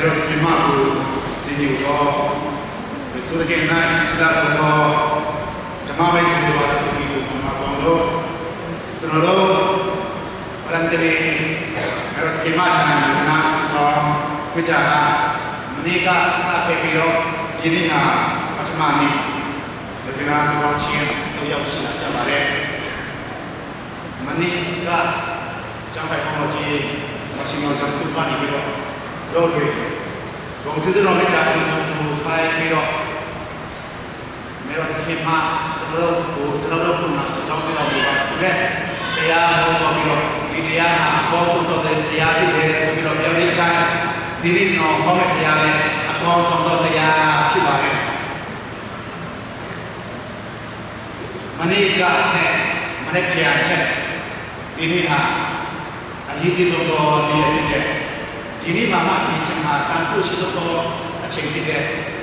တော်ခင်မကိုဇင်းယူတော့ဆိုတဲ့နိုင်စတာဆိုတော့ဓမ္မဝိဇ္ဇာတော်ကိုဒီလိုမှာပေါ့လို့ကျွန်တော်တို့ဗလန်တေအဲ့တော့ခင်မချမ်းသာနာဆိုဝိကြတာမနေ့ကစခဲ့ပြီးတော့ဒီနေ့ဟာပထမနေ့ဒီနာဆိုတော့ချင်းတော့ရောက်ရှိလာကြပါတယ်မနေ့ကကျောင်းဖိုင်ပေါ်ကြီးမရှိတော့ကျွန်တော်တို့ပါနေပြီးတော့တော့တွေဘုံစစ်စစ်တော်မြတ်တာကိုဖိုင်ပြီးတော့မေတော်ခင်မကျွန်တော်တို့ပုံမှန်စတောင်းပြတော့ပါဆိုတဲ့တရားဟောတော်ပြီးတော့ဒီတရားဟာဘောဆုံးတော်တဲ့တရားဖြစ်တယ်ဆိုပြီးတော့ပြောနေကြတယ်ဒီနေ့ကျွန်တော်ဟောမယ့်တရားလည်းအကောင်းဆုံးသောတရားဖြစ်ပါတယ်မနေ့ကနဲ့မနေ့ပြန်ချက်ဒီနေ့ဟာအရေးကြီးဆုံးသောနေ့ဖြစ်တဲ့ဒီနေ့မှာဒီချိန်မှာတန်ဖိုးရှိဆုံးသောအချိန်ဖြစ်တဲ့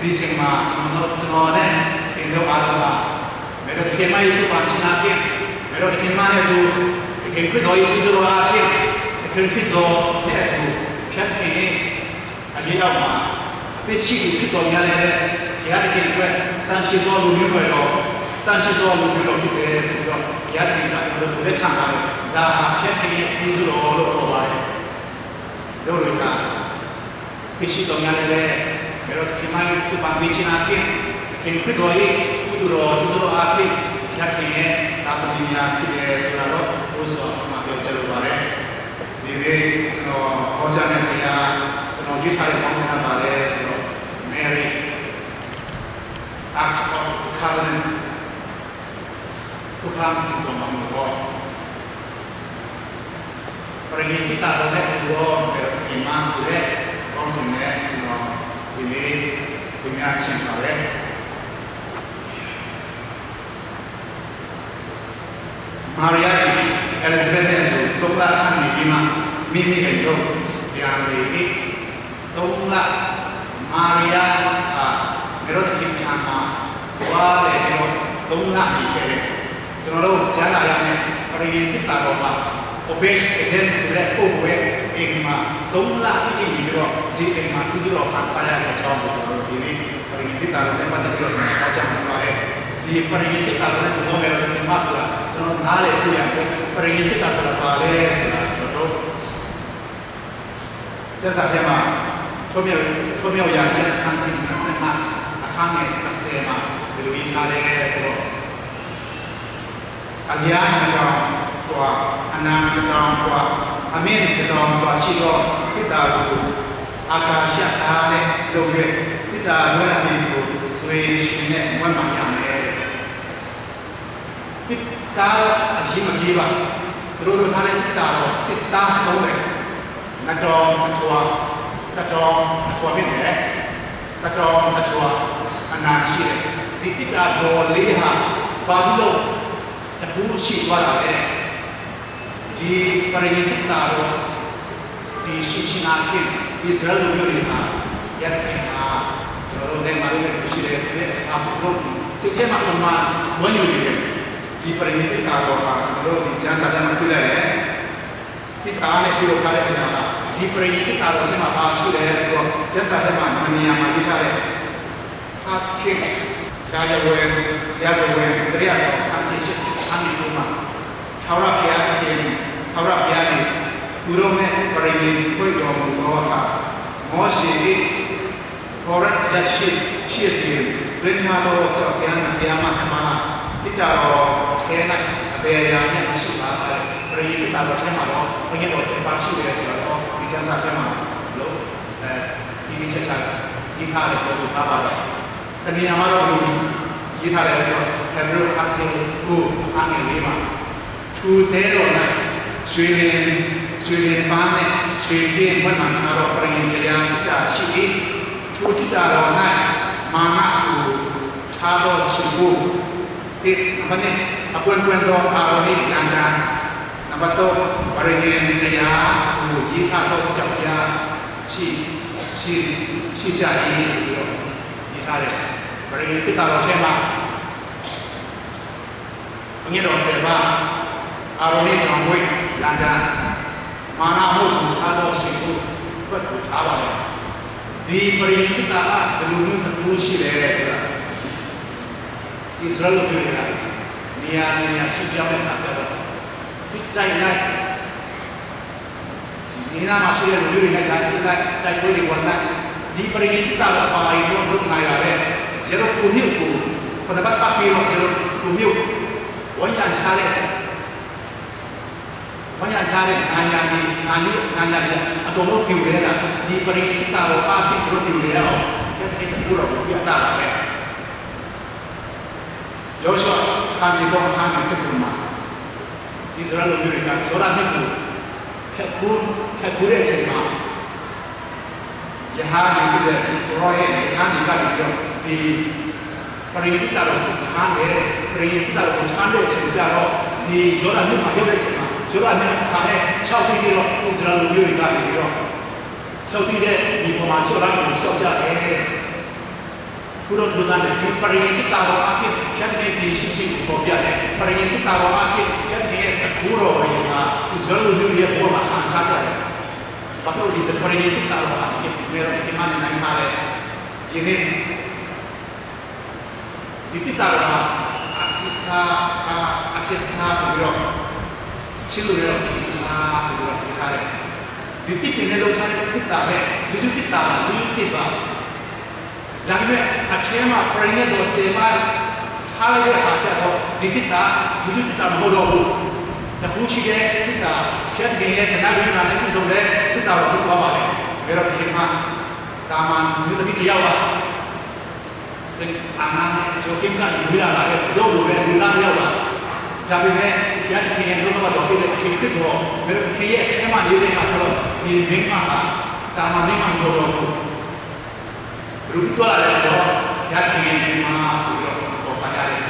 ဒီချိန်မှာကျွန်တော်နဲ့ဒီလိုအားလုံးပါမေတော်ခင်မရဲ့စုပါချင်တာဖြစ်မေတော်ခင်မရဲ့သူခင်ခွတ်တော်ရဲ့စုစုအားဖြင့်ခင်ခွတ်တော်နဲ့သူဖြတ်နေအရေးရောက်မှာအပစ်ရှိဖြစ်တော်များတဲ့ဘုရားတခင်အတွက်တန်ရှိတော်လူမျိုးတွေတော့တန်ရှိတော်လူမျိုးတော်ဖြစ်တယ်ဆိုတော့ဘုရားတခင်ကကျွန်တော်တို့လက်ခံပါတယ်ဒါဖြတ်နေတဲ့စုစုတော်လို့ပြောပါတယ်တို့တွေကဖြစ်ရှိတော်များတဲ့မေတော်ခင်မရဲ့စုပါပေးချင်တာဖြင့်ခင်ခွတ်တော်ရဲ့ကုသိုလ်တော်စုစုအားဖြင့်ဘုရားတခင်ရဲ့သာသနာများဖြစ်တယ်ဆိုတာတော့ဘုရားမှာပြောချင်လို့ပါတယ်ဒီနေ့ကျွန်တော်ဟောကြားတဲ့တရားကျွန်တော်ရွေးထားတဲ့ပေါင်းစပ်ပါတယ်ဆိုတော့ Mary Act of Covenant ผู้ฟังสิ่งของมันก็ประเด็นที่ตัดเราได้รู้แบบอิมานสุดเลยပေါင်းစပ်တဲ့ကျွန်တော်ဒီနေ့ဒီများချင်းပါတယ်မာရီယာအဲလစ်ဇဘက်ကိုတုံးလာခံပြီးမှမိမိရဲ့ရုပ်ပြန်ပြီးတုံးလာမာရီယာမေရောတိချာမှာဝါလေရောတုံးလာပြီးခဲ့တယ်ကျွန်တော်တို့ကျမ်းစာရမယ်ပရိယတိတာတော်မှာ obeyed again ဆိုတဲ့ပုံဝဲအိမ်မှာတုံးလာပြီးပြီးတော့ဒီအိမ်မှာသူတို့ဖန်ဆာရတဲ့အကြောင်းကိုကျွန်တော်တို့ဒီနေ့ပရိယတိတာတော်နဲ့ပတ်သက်ပြီးတော့ကျွန်တော်ဟောကြားမှာပါတယ်ဒီပရိယတိတာတော်နဲ့ဘုရားမေရောတိမှာဆိုတာကျွန်တော်နားလေပြရမယ်ပရိယတိတာဆိုတာပါလေဆိုတာကျွန်တော်တို့ကျမ်းစာထဲမှာထွမြောက်ရာကျမ်းအခန်းကြီး25အခန်းငယ်30မှာဒီလိုရေးထားတယ်ဆိုတော့အလျားတော်ဆိုတာအနန္တတော်ဆိုတာအမင်းတော်ဆိုတာရှိတော့ပိတ္တာကိုအာကာရှအားနဲ့လုပ်ခဲ့ပိတ္တာလွဲ့ပြီးကိုဆွေရှင်နဲ့ဝတ်မှန်ရမယ်ပိတ္တာအရေးမကြီးပါတို့တို့ထားတဲ့ပိတ္တာတော့ပိတ္တာလုံးတယ်နတော်အထွာဖြစ်တယ်တတော်အထွာအနာရှိတယ်ဒီပိတ္တာတော်လေးဟာဘာလို့တခုရှိသွားတာလဲဒီပရိယတိတာတော်ဒီရှိနာဖြင့်ဣသရေလလူမျိုးတွေဟာယက်ခင်ဟာကျွန်တော်တို့လည်းမလုပ်ရရှိတယ်ဆိုတဲ့အမှုတို့စိတ်ထဲမှာအမှန်ဝန်းယူနေတယ်ဒီပရိယတိတာတော်ဟာကျွန်တော်တို့ဒီကျမ်းစာထဲမှာတွေ့ရတယ်ဒီကားနဲ့ပြုလုပ်ထားတဲ့အခါမှာဒီပရိယတိတာတော်ထဲမှာပါရှိတယ်ဆိုတော့ကျမ်းစာထဲမှာမနေရာမှာပြထားတဲ့ first king ရာဇဝင်တရားဆောင်အချင်းချင်းအမိတို့မှာထာဝရဘုရားရဲ့သူတို့နဲ့ပရိယတိကိုတော်မူသောအခါမောရှေ၏ဘောရတ်ရရှိစီဘင်မာတော်ကြောင့်ပြန်မှာတိတတော်ထဲ၌အပေရာနဲ့ရှိပါတယ်ပရိယတိတာတော်ထဲမှာတော့ဘုရားတော်စေပါရှိတယ်ဆိုတော့ဒီကျမ်းစာထဲမှာလို့ဒီချက်ချာဒီထားတယ်ပြောဆိုထားပါတယ်တနည်းအားဖြင့်ရေးထားတယ်ဆိုတော့ဟေဘရုအခန်းကိုအငယ်လေးမှာသူသေးတော်၌ရွှေလင်ပန်းနဲ့ရွှေပြင်းဝတ်မှန်ထားတော့ပရိယတရားတာရှိ၏သူတိတာတော်၌မာနကိုထားတော့ရှိဖို့ဒီအမနဲ့အပွင့်တော်အာရုံနဲ့လမ်းကြားနံပါတ်3ပရိယတရားကိုရေးထားတော့ကြောက်ရရှိကြ၏ပြီးတော့ရေးထားတယ်ပရိယတိတာတော်ထဲမှာအငယ်တော်7ပါးအာရုံနဲ့ကြောင့်ဝိလမ်းကြားမာနမှုကိုထားတော့ရှိဖို့ဘက်ကိုထားပါမယ် ဒီပရိနိဗ္ဗာန်ကဘယ်လိုမျိုးတကူရှိလဲဆိုတာဣသရေလလူတွေကနေရာနေရာဆူပြောင်းတဲ့အခါကျတော့စစ်တိုင်းလိုက်ဒီနာမှာရှိတဲ့လူတွေနဲ့တိုက်ပွဲတွေဝင်လာဒီပရိနိဗ္ဗာန်ကပါရီတော့လုပ်နိုင်ရတယ်ဇေရိုကိုမြို့ကိုခဏပတ်ပြီးတော့ဇေရိုကိုမြို့ဝန်ရံချတဲ့နာညာဒီအတော်လို့ပြုနေတာဒီပရိနိဗ္ဗာန်ကိုပါပြီးတော့ပြုနေတော့ဒီတကူတော့ပြတ်တာပဲယောရှုခန်းကြီးတော့ခန်းကြီးစက်မှာဣသရေလလူတွေကဇောရာမြစ်ကိုဖြတ်ကူးတဲ့အချိန်မှာယဟာနေပြီးတဲ့ရောရဲ့အားဒီကပြီးတော့ဒီပရိနိဗ္ဗာန်ကိုချမ်းတယ်ပရိနိဗ္ဗာန်ကိုချမ်းတဲ့အချိန်ကျတော့ဒီဇောရာမြစ်မှာရောက်တဲ့အချိန်မှာဇောရာမြစ်ခါနဲ့6ပြီးတော့ဣသရေလလူတွေကနေပြီးတော့6ပြီးတဲ့ဒီပုံမှာဇောရာကိုရှောက်ကြတယ်ဘုရားသူစားတဲ့ပရိနိဗ္ဗာန်ကိုအဖြစ်ဖြတ်တဲ့ဒီရှိကိုပေါ်ပြတယ်ပရိနိဗ္ဗာန်ကိုအဖြစ်ဖြတ်တဲ့တကူတော်ရဲ့ကဣသရေလလူတွေရဲ့ဘဝမှာခံစားကြတယ်ဘာလို့ဒီပရိနိဗ္ဗာန်ကိုအဖြစ်မေရောဒီမှာနိုင်ချတယ်ဒီနေ့ဒီတိတာကအစစ်စားအချက်စားဆိုပြီးတော့ချစ်လို့ရစီစားဆိုပြီးတော့ထားတယ်ဒီတိပင်နဲ့လောက်ထားတဲ့တိတာပဲဒီတိတာကဒီတိပါဒါပေမဲ့အထဲမှာပရိနိဗ္ဗာန်စေမထားလိုက်တဲ့အခါကျတော့ဒီတိတာဒီတိတာမဟုတ်တော့ဘူးတခုရှိတဲ့တိတာဖြတ်တဲ့ရဲ့ခဏလေးနာနဲ့ပြဆုံးတဲ့တိတာကိုပြောပါမယ်ဘယ်တော့ဒီမှာတာမန်မြို့တတိတယောက်ကစင်အာနာနဲ့ဂျိုကင်ကလူလာတဲ့တော့လူပဲလူလာရောက်လာဒါပေမဲ့ရတဲ့ရဲ့တော့တော့ပြတဲ့ခေတ်တော့ဘယ်တော့ခေတ်ရဲ့အထဲမှာနေတဲ့အခါကျတော့ဒီမင်းကတာမန်မင်းမလို့လူတို့လာတဲ့တော့ရတဲ့ရဲ့ဒီမှာဆိုတော့ပေါ်ပါရတယ်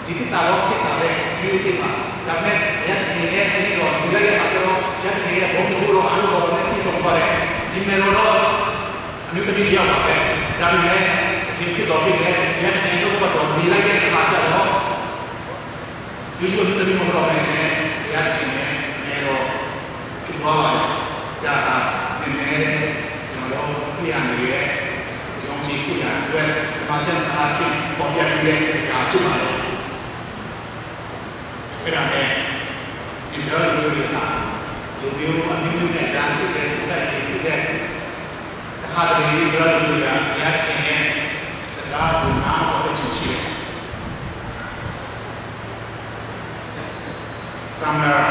ဒီတိတာတော့ဖြစ်တာလေဒီတိတာဒါပေမဲ့ရတဲ့ရဲ့ဒီတော့ဒီရဲ့အခါကျတော့ရတဲ့ရဲ့ဘုံတို့တော့အားလုံးတော့ပြည့်စုံပါတယ်ဒီမေလိုတော့အမျိုးသမီးရောက်ပါပဲဒါပေမဲ့ဒီကိတော့ပြည့်ရဲ့ရတဲ့ရဲ့တော့ဒီလိုက်တဲ့အခါကျတော့ဒီလိုမျိုးသမီးမဟုတ်တော့ဘဲနဲ့ရတဲ့ရဲ့မေလိုဖြစ်သွားပါတယ်ဒါကနည်းနည်းကျွန်တော်တို့ပြရနေရဲ့ယုံကြည်ကိုရအတွက်ဒီမှာချက်စားဖြစ်ပေါ်ပြနေတဲ့အခါဖြစ်ပါတယ်အဲ့ဒါနဲ့ဣသရေလလူတွေကလူမျိုးအမျိုးနဲ့ကြားဖြစ်တဲ့စတဲ့ဖြစ်တဲ့ဟာဒီဣသရေလလူတွေကရတဲ့ရဲ့စကားကိုနားပေါ်ချင်ရှိတယ်Summer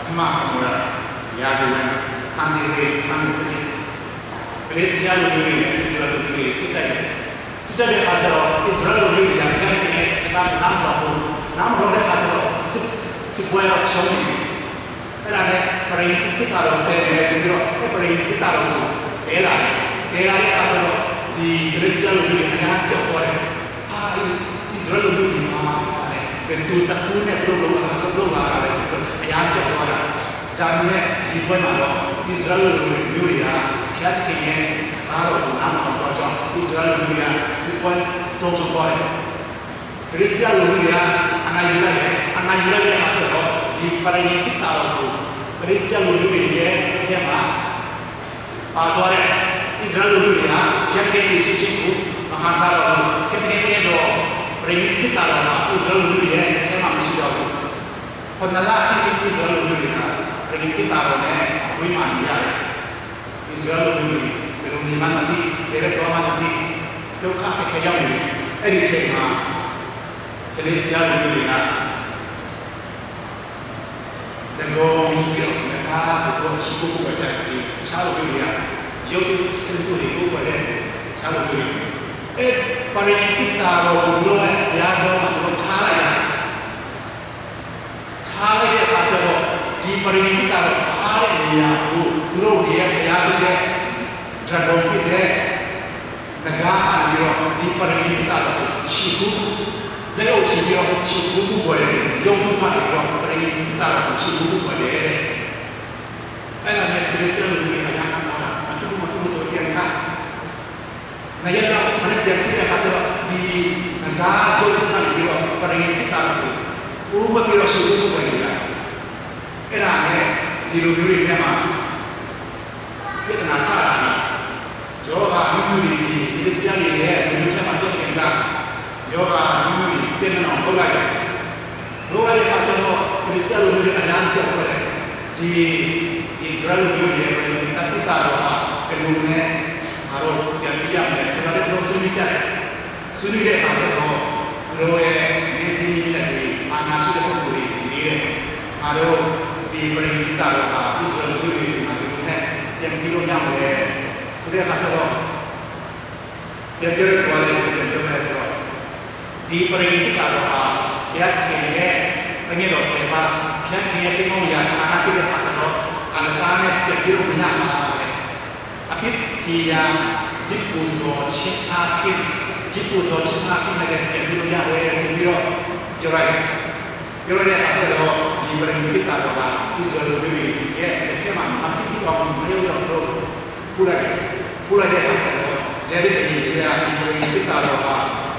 အမဆမ်ရာဇဝင်အန်စီဒေအန်စီပရိသတ်လူတွေနဲ့ဣသရေလလူတွေစစ်တဲ့အခါကျတော့ဣသရေလလူတွေကရတဲ့စကားနားပေါ်တဲ့အခါကျတော့စစ်ပွဲတော့ရှုံးနေတယ်အဲ့ဒါနဲ့ပရိသတ်တော်တဲ့ဆိုပြီးတော့ပရိသတ်တော်ကိုတဲလာတဲ့အခါကျတော့ဒီခရစ်ယာန်လူတွေအများကြီးကြောက်တယ်ဟာဣသရေလလူတွေမှာเป็นตัวตะคูเนี่ยโลกาอะไรဆိုတော့အရာကြောက်သွားတာဒါပေမဲ့ဒီဘက်မှာတော့ဣသရေလလူမျိုးတွေကဖျက်ခင်ရဲ့စားတော်ကိုနားမတော်ကြောင့်ဣသရေလလူတွေကစစ်ပွဲဆုံးသွားတယ်ခရစ်ယာန်လူတွေကအနာယူလိုက်တဲ့အခါကျတော့ဒီပရိနိဗ္ဗာန်ကိုခရစ်ယာန်လူတွေရဲ့အထက်မှာပါသွားတဲ့ဣသရေလလူတွေကဖျက်ခင်ရဲ့ရှိရှိကိုမဟာစားတော်ဖျက်ခင်ရဲ့တော့ပရိနိဗ္ဗာန်မှာဣသရေလလူတွေရဲ့အထက်မှာမရှိတော့ဘူး။ခေါင်းလာရှိတဲ့ဣသရေလလူတွေကပရိနိဗ္ဗာန်နဲ့ဝိမာန်ရတယ်။ဣသရေလလူတွေဘယ်လိုနေမှမသိဘယ်တော့မှမသိဒုက္ခအခက်ရောက်နေတယ်။အဲ့ဒီအချိန်မှာခရစ်ယာန်လူတွေကတကောပြီးတော့ငါကတော့ရှိဖို့ပဲကြိုက်တယ်။ခြားလို့တွေကရုပ်ရည်စံတူတွေကိုပဲခြားလို့တွေပရိနိဗ္ဗာန်ကိုဘုရားရဲ့ဘုရားကျောင်းမှာထားလိုက်တဲ့အခါကျတော့ဒီပရိနိဗ္ဗာန်ကိုထားတဲ့နေရာကိုသူတို့ရဲ့ဘုရားရဲ့ဇာတော်ဖြစ်တဲ့ငကားအပြီးတော့ဒီပရိနိဗ္ဗာန်ကိုရှိဖို့လက်အောက်ချပြီးတော့ရှိဖို့ပွဲရုံးမှတ်ပြီးတော့ပရိနိဗ္ဗာန်ကိုရှိဖို့ပွဲအဲ့ဒါနဲ့ခရစ်ယာန်လူတွေအများကြီးမှာအတူတူဆိုပြန်ခါ那要到我们的电视的话，就你那个就那里边把人给打了，如果比如说收入不稳定的，哎，那呢，ဒီလိုမျိုးတွေထဲမှာပြ လုပ်လိုက်တယ်လုပ်လိုက်တဲ့အခါကျတော့ခရစ်စတန်လူတွေအများကြီးကြောက်တယ်ဒီဣသရေလလူတွေရဲ့တတိတာတော့ဘယ်လိုလဲငါတို့ပြန်ပြရမယ်ဆိုတော့တို့ဆွေးနွေးကြတယ်ဆွေးနွေးတဲ့အခါကျတော့တို့ရဲ့နေချင်းကြီးလက်တွေအာနာရှိတဲ့ပုဂ္ဂိုလ်တွေနေတယ်ငါတို့ဒီပရိနိဗ္ဗာန်တော့ဣသရေလလူတွေစီမှာဒီနဲ့ပြန်ပြီးလို့ရမယ်ဆိုတဲ့အခါကျတော့ပြန်ပြောရတော့လည်းပြန်ပြောမယ်ဆိုတော့ဒီပရိနိဗ္ဗာန်တော့ဘုရားခင်ရဲ့ဘယ်လိုဆက်ပါဘုရားခင်ရဲ့ဒီမောင်ရအာနာပြတဲ့အခါကျတော့အလကားနဲ့ပြန်ပြီးလို့မရမှာလေအဖြစ်ဒီယာဇစ်ကူသောချင်းအားဖြင့်ဒီကူသောချင်းအားဖြင့်လည်းပြန်ပြီးလို့ရတယ်ဆိုပြီးတော့ပြောလိုက်တဲ့အခါကျတော့ဒီပရိနိဗ္ဗာန်တော့ဣသရေလလူတွေရဲ့အထက်မှာအဖြစ်တော့မရောက်တော့ပူလိုက်တဲ့အခါကျတော့ကျဲတဲ့ဒီဆရာဒီပရိနိဗ္ဗာန်တော့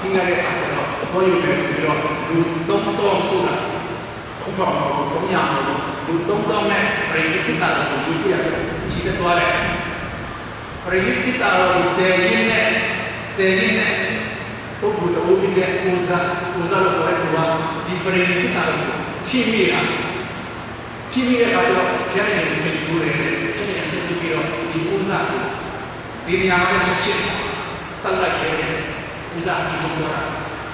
ဒီနေ့တဲ့အခါကျတော့ဘောယူနေဆိုပြီးတော့လူတော့ဆိုတာဘုရားလူတော့နဲ့ပရိနိဗ္ဗာန်ကိုယူပြရတယ်ကြီးတဲ့သွားတယ်ပရိနိဗ္ဗာန်ကိုတည်ရင်းနဲ့ပုဂ္ဂိုလ်တော်ဦးရဲ့ကိုစားလို့ပြောလိုက်တော့ဒီပရိနိဗ္ဗာန်ကိုထိမိတဲ့အခါကျတော့ဘုရားရဲ့စိတ်ဆိုးတယ်ဘုရားရဲ့စိတ်ဆိုးပြီးတော့ဒီကိုစားကိုဒီနေရာမှာချက်ချင်းတက်လိုက်ရဲ့ကိုစားဒီဆုံးတော့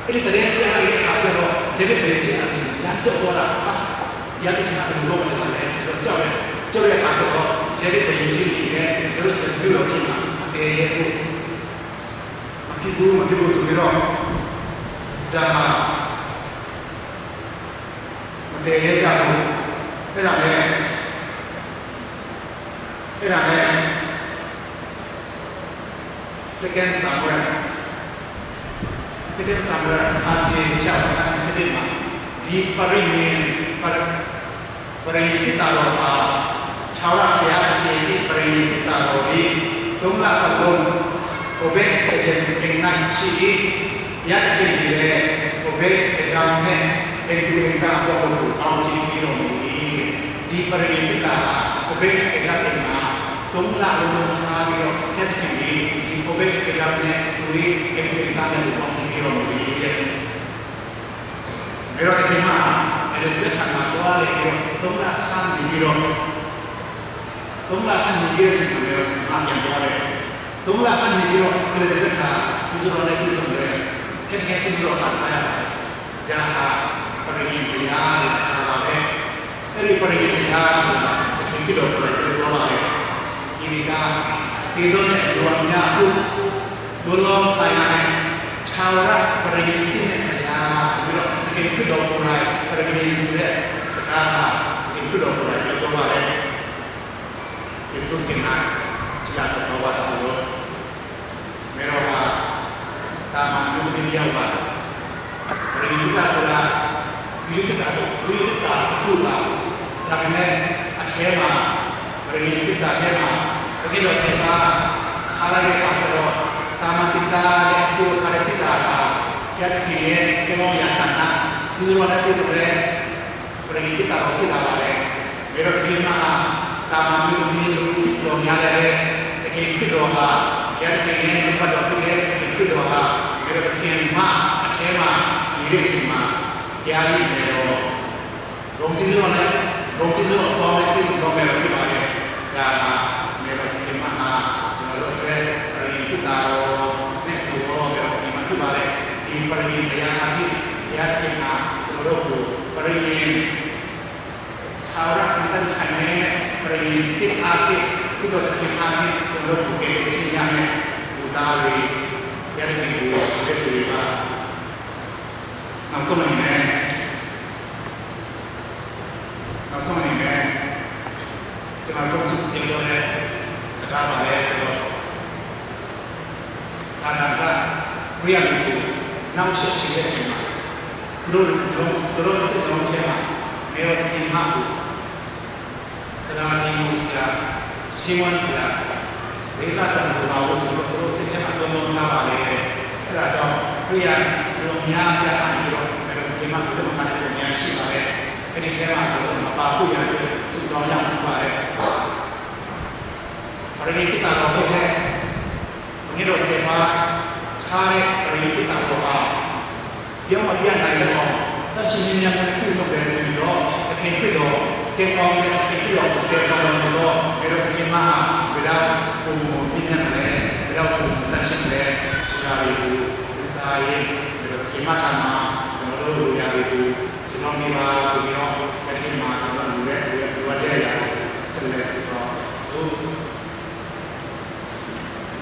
အဲ့ဒီတည်းကျတဲ့အခါကျတော့ဒီလိုပဲကျတဲ့ညကြောက်တော့တာရတဲ့အခါဘယ်လိုလုပ်မလဲဆိုတော့ကြောက်တဲ့အခါကျတော့ကျတဲ့ပြည်ကြီးရဲ့ဇရုစပြုလို့ချင်းမှာအပေရဲ့ကိုမဖြစ်ဘူးဆိုပြီးတော့ဒါမတည်ရကြဘူးအဲ့ဒါနဲ့second Samuel အချင်းချောက်စတဲ့မှာဒီပရိနိဗ္ဗာန်တော့ခြောက်ရဖျားတဲ့ဒီပရိနိဗ္ဗာန်တော့ဒီသုံးလပတ်လုံးဘုဘက်တဲ့ပင်နိုင်ရှိရတဲ့ဒီလေဘုဘက်တဲ့ကြောင့်နဲ့အဲဒီလိုကဘောလို့အောင်ကြည့်ပြီးတော့ဒီပရိနိဗ္ဗာန်ဘုဘက်တဲ့ကြောင့်မှာသုံးလလုံးထားပြီးတော့ဖြတ်ချင်ပြီးဒီဘုဘက်တဲ့ကြောင့်နဲ့သူဒီအဲဒီလိုကလည်းအောင်ကြည့်ပြီးတော့အဲ့တော့ဒီမှာအဲ့ဒီစက်ချာမှာတော့လေသုံးလခန့်ပြီးတော့ချင်းမျိုးအပြန်သွားတယ်သုံးလခန့်ပြီးတော့ဒီစက်ကစီစရောလည်းပြဆုံးတယ်ခက်ခဲချင်းတော့ပတ်ဆိုင်ရတယ်ဒါဟာပရိနိဗ္ဗာန်ဆိုတာပဲအဲ့ဒီပရိနိဗ္ဗာန်ဆိုတာဒီကိတော့ပြောပါတယ်ဒီကဒီတော့နဲ့ဘုရားများကိုဒုလောခိုင်တဲ့ခြာဝရပရိနိဗ္ဗာန်ဆိုပြီးတော့ဒီကိတော့ပေါ်လာပရိနိဗ္ဗာန်ဆိုတဲ့စကားဟာဒီကိတော့ပေါ်လာပြောပါတယ်ဒီစုကိနာချီလာသောဘာတော်လို့မေရောဟာတာမန်လူတွေရောက်ပါပရိနိဗ္ဗာန်ဆိုတာဒီကိတာအခုလာဒါပေမဲ့အထဲမှာပရိနိဗ္ဗာန်ထဲမှာတကယ်တော့စေတာအားရတဲ့အခါကျတော့တာမန်တိတာရဲ့ကိုယ်ခရတိတာကယက်ခီရဲ့ကေမောယာတာနာစီရောနဲ့ပြည့်စုံတဲ့ပရိနိဗ္ဗာန်ကိုဖြစ်လာပါတယ်မေရောဒီမှာတာမန်မျိုးတော်များတယ်တကယ်ဖြစ်တော့ဟာယက်ခီရဲ့ဘတ်တော်ဖြစ်တဲ့ဖြစ်တော့ဟာမေရောဒီမှာအထဲမှာဒီလိုချိန်မှာတရားရည်နေတော့ဘုံကြီးရောနဲ့ဘုံကြီးရောပေါ်တဲ့ပြည့်စုံတော့မယ်ဖြစ်ပါတယ်ဒါကမေရောဒီမှာကျွန်တော်တို့ရဲ့ပရိနိဗ္ဗာန်နဲ့ကိုရောမေရောဒီမှာဖြစ်ပါတယ်ဒီပရိနိဗ္ဗာန်အဖြစ်တရားသခင်ကကျွန်တော်တို့ကိုပရိနိဗ္ဗာန်ခြားရတဲ့တန်ခိုင်နဲ့ပရိနိဗ္ဗာန်အဖြစ်ဒီတော့သခင်အားဖြင့်ကျွန်တော်တို့ကိုကြည့်ချင်းရမယ်လူသားတွေရတဲ့ဒီကိုချက်တွေကနောက်ဆုံးအနေနဲ့စကားပြောစစ်စစ်ပြောတဲ့စကားပါလေဆိုတော့စာနာကဘုရားကိုနောက်ဆက်ချင်တဲ့ချိန်မှာတို့စစ်လုံးထဲမှာမေရတိမှာကိုတရားချင်းကိုဆရာရှင်းဝန်ဆရာဒေသဆရာတို့ပါလို့ဆိုတော့စစ်ထဲမှာတော့လာပါလေအဲ့ဒါကြောင့်ဘုရားတို့များပြားပြီးတော့မေရတိမှာတို့မှလည်းအများရှိပါတယ်အဲ့ဒီထဲမှာကျွန်တော်မပါဖို့ရတယ်စုတော်ရမှာပါတယ်ပရိနိဗ္ဗာန်တော်ဖြစ်တဲ့ဘုရားတော်စေပါထားတဲ့ပရိနိဗ္ဗာန်တော်ဟာပြောင်းမပြတ်နိုင်တဲ့ တန်ရှင်းများများပြုလုပ်တယ်ဆိုပြီးတော့အခင်ဖြစ်တော့ကဲကောင်းတဲ့အခင်ဖြစ်တော့ကဲဆောင်တော့ဘယ်တော့အခင်မှဘယ်တော့ပုံပြင်းနေလဲဘယ်တော့ပုံတန်ရှင်းလဲဆိုတာတွေကိုစဉ်းစားရင်ဘယ်တော့အခင်မှချမ်းသာကျွန်တော်တို့ရာတွေကိုစဉ်းစားနေပါ